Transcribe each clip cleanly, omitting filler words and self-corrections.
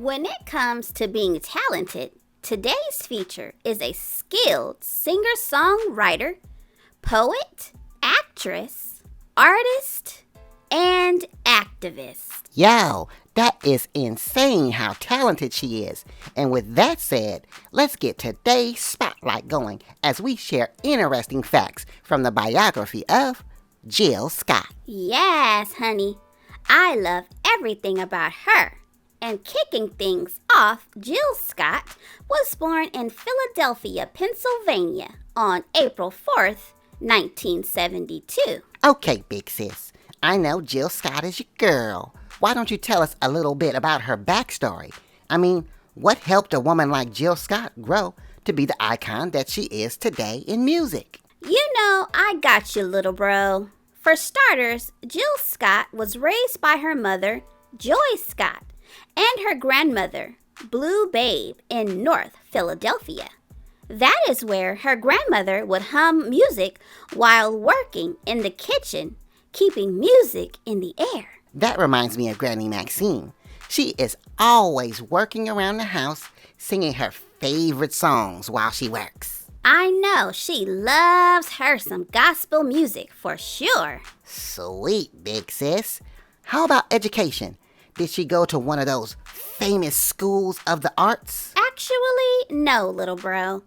When it comes to being talented, today's feature is a skilled singer-songwriter, poet, actress, artist, and activist. Yo, that is insane how talented she is. And with that said, let's get today's spotlight going as we share interesting facts from the biography of Jill Scott. Yes, honey. I love everything about her. And kicking things off, Jill Scott was born in Philadelphia, Pennsylvania on April 4th, 1972. Okay, big sis. I know Jill Scott is your girl. Why don't you tell us a little bit about her backstory? I mean, what helped a woman like Jill Scott grow to be the icon that she is today in music? You know, I got you, little bro. For starters, Jill Scott was raised by her mother, Joy Scott, and her grandmother, Blue Babe, in North Philadelphia. That is where her grandmother would hum music while working in the kitchen, keeping music in the air. That reminds me of Granny Maxine. She is always working around the house, singing her favorite songs while she works. I know, she loves her some gospel music for sure. Sweet, big sis. How about education? Did she go to one of those famous schools of the arts? Actually, no, little bro.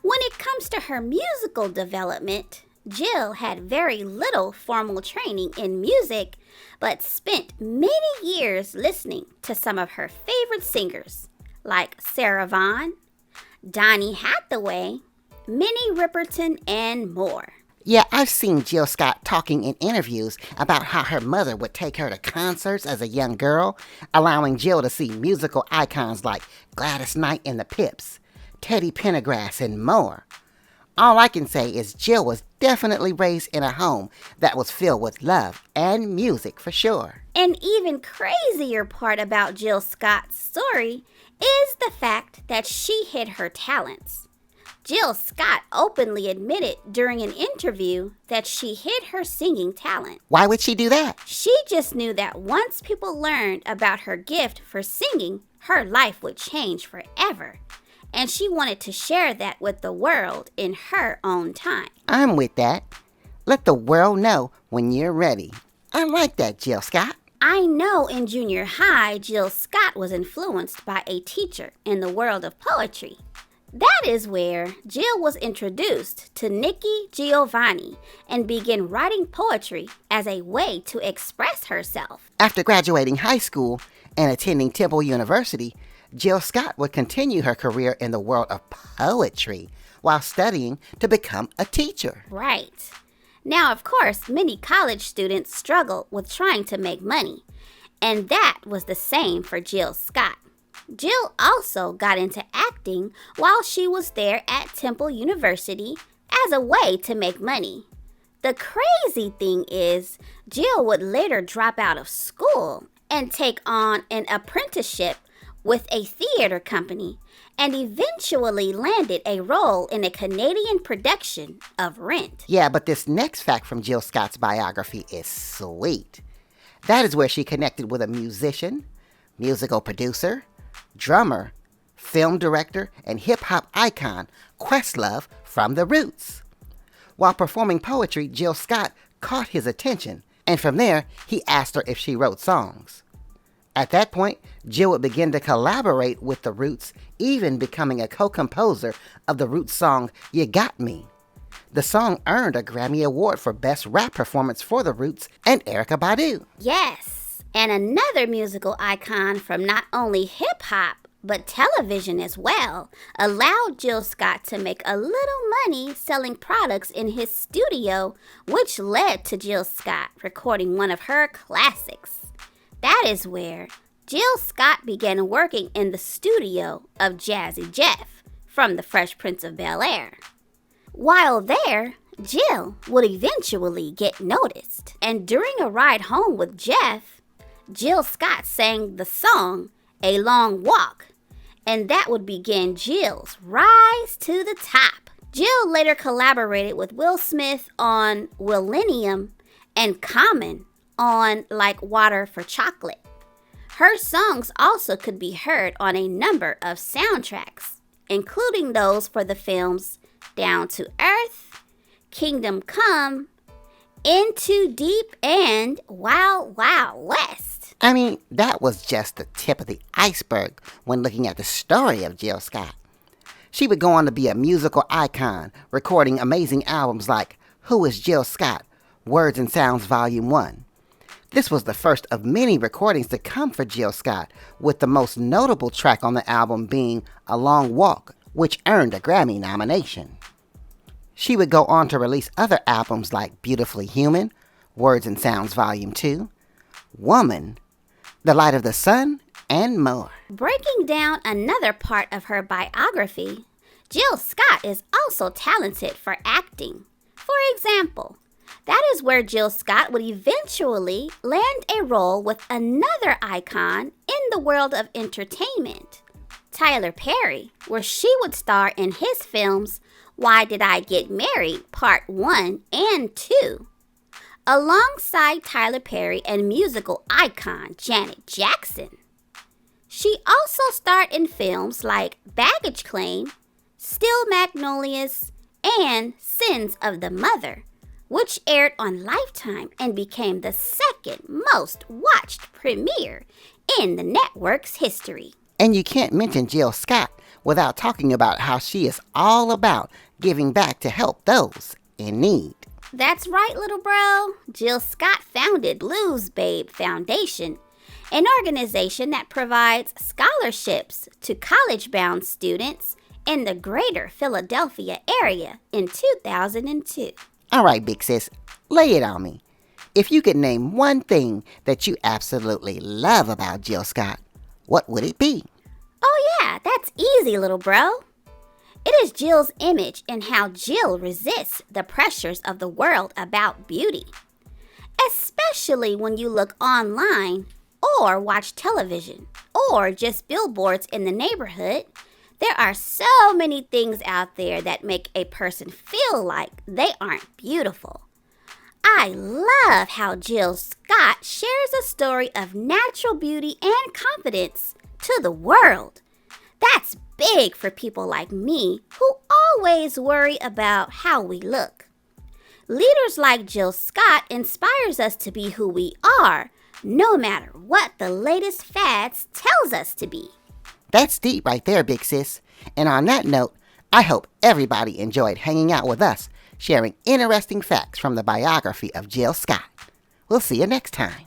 When it comes to her musical development, Jill had very little formal training in music, but spent many years listening to some of her favorite singers, like Sarah Vaughan, Donny Hathaway, Minnie Riperton, and more. Yeah, I've seen Jill Scott talking in interviews about how her mother would take her to concerts as a young girl, allowing Jill to see musical icons like Gladys Knight and the Pips, Teddy Pendergrass, and more. All I can say is Jill was definitely raised in a home that was filled with love and music for sure. An even crazier part about Jill Scott's story is the fact that she hid her talents. Jill Scott openly admitted during an interview that she hid her singing talent. Why would she do that? She just knew that once people learned about her gift for singing, her life would change forever. And she wanted to share that with the world in her own time. I'm with that. Let the world know when you're ready. I like that, Jill Scott. I know in junior high, Jill Scott was influenced by a teacher in the world of poetry. That is where Jill was introduced to Nikki Giovanni and began writing poetry as a way to express herself. After graduating high school and attending Temple University, Jill Scott would continue her career in the world of poetry while studying to become a teacher. Right. Now, of course, many college students struggle with trying to make money, and that was the same for Jill Scott. Jill also got into acting while she was there at Temple University as a way to make money. The crazy thing is, Jill would later drop out of school and take on an apprenticeship with a theater company and eventually landed a role in a Canadian production of Rent. Yeah, but this next fact from Jill Scott's biography is sweet. That is where she connected with a musician, musical producer, drummer, film director, and hip-hop icon, Questlove from The Roots. While performing poetry, Jill Scott caught his attention, and from there, he asked her if she wrote songs. At that point, Jill would begin to collaborate with The Roots, even becoming a co-composer of the Roots song, You Got Me. The song earned a Grammy Award for Best Rap Performance for The Roots and Erykah Badu. Yes, and another musical icon from not only hip-hop, but television as well, allowed Jill Scott to make a little money selling products in his studio, which led to Jill Scott recording one of her classics. That is where Jill Scott began working in the studio of Jazzy Jeff from The Fresh Prince of Bel-Air. While there, Jill would eventually get noticed, and during a ride home with Jeff, Jill Scott sang the song A Long Walk, and that would begin Jill's rise to the top. Jill later collaborated with Will Smith on Millennium and Common on Like Water for Chocolate. Her songs also could be heard on a number of soundtracks, including those for the films Down to Earth, Kingdom Come, Into Deep, and Wild Wild West. I mean, that was just the tip of the iceberg when looking at the story of Jill Scott. She would go on to be a musical icon, recording amazing albums like Who is Jill Scott? Words and Sounds Volume 1. This was the first of many recordings to come for Jill Scott, with the most notable track on the album being A Long Walk, which earned a Grammy nomination. She would go on to release other albums like Beautifully Human, Words and Sounds Volume 2, Woman, The Light of the Sun, and more. Breaking down another part of her biography, Jill Scott is also talented for acting. For example, that is where Jill Scott would eventually land a role with another icon in the world of entertainment, Tyler Perry, where she would star in his films Why Did I Get Married? Part 1 and 2. Alongside Tyler Perry and musical icon Janet Jackson. She also starred in films like Baggage Claim, Still Magnolias, and Sins of the Mother, which aired on Lifetime and became the second most watched premiere in the network's history. And you can't mention Jill Scott without talking about how she is all about giving back to help those in need. That's right, little bro. Jill Scott founded Blues Babe Foundation, an organization that provides scholarships to college-bound students in the greater Philadelphia area in 2002. All right, big sis, lay it on me. If you could name one thing that you absolutely love about Jill Scott, what would it be? Oh yeah, that's easy, little bro. It is Jill's image and how Jill resists the pressures of the world about beauty. Especially when you look online or watch television or just billboards in the neighborhood, there are so many things out there that make a person feel like they aren't beautiful. I love how Jill Scott shares a story of natural beauty and confidence to the world. That's big for people like me who always worry about how we look. Leaders like Jill Scott inspires us to be who we are, no matter what the latest fads tells us to be. That's deep right there, big sis. And on that note, I hope everybody enjoyed hanging out with us, sharing interesting facts from the biography of Jill Scott. We'll see you next time.